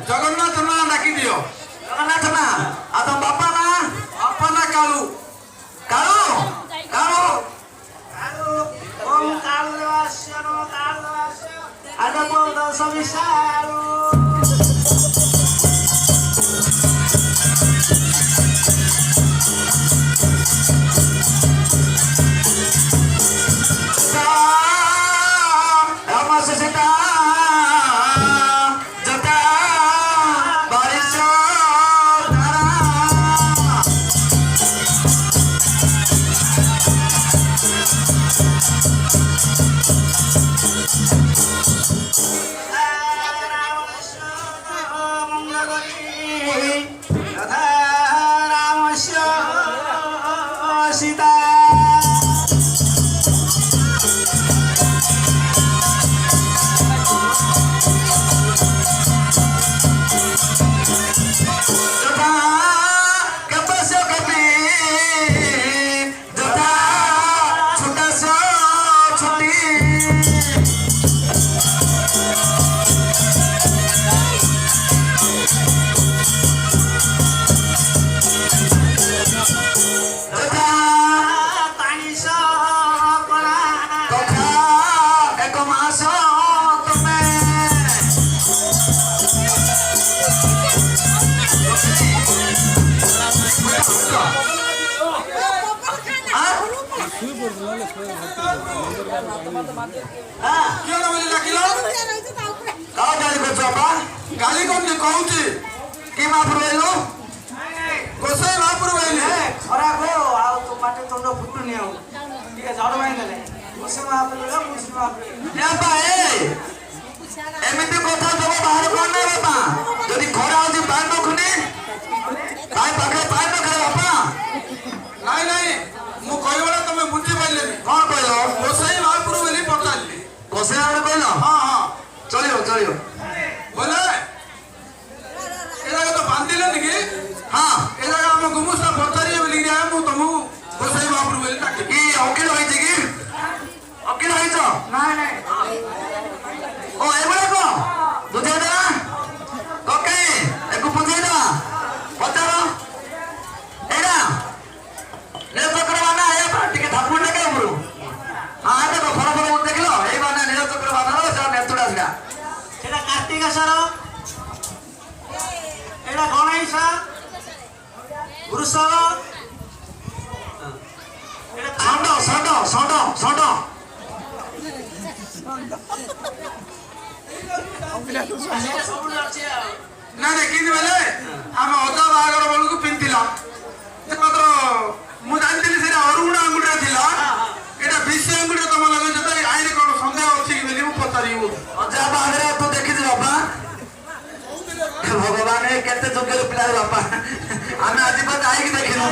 जगन्नाथ ना डाकी दियो। जगन्नाथ ना आ तुम बापा ना अपना कालू कालू कालू कालू ओम कालवास्य नो कालवास्य अदपो दशमिसारो गाली कौन कहूची कि महाप्रभु आइलो गोसाई महाप्रभु आइले खरा गो आउ तो माटे तंड फुटुनी आउ ठीक है झाड़ माइन देले मुसे महाप्रभु मुसे महाप्रभु या बाए एमिति कथा सब बाहर कोन नै बापा जदी खरा होची पान नखुनी काय पाखे पान नखरे बापा नहीं नहीं मु कहबला तमे बुझी पाइले कोन कहलो गोसाई महाप्रभु बोली पड़ताली कोसे आड़े कहलो हां हां चलियो बोले एला तो बांधिले निकी हां एला हम गुमुसा पड़तारी बोली गया मु तमु गोसाई महाप्रभु बोली डाके की ओकिल होइছে की ओकिल होइछ नहीं नहीं ओ एबळे को बुझे दे ओके एको बुझे दे पचारो एडा ने चक्रवाना आया पार्टी के थापुन के उमरु हां देखो फरा फरा देखलो ए बाना ने चक्रवाना रो जा नेतुडा सिगा एटा कार्तिकेश्वर एटा गणेश वृषभ एटा सडो सब अछि ना देखिनि बेले हम ओदा बागर बोलू को पिंतिला मात्र मु जानतिली से अरुण अंगुडा थिला एटा विषय अंगुडा तम लगे जता आइरे कोन संदेह अछि कि बेली मु पतारिबु अजा बागरे तू देखि दे बापा भगवान केते जोग्य पिला बापा आमे आजि पर आई कि देखिनु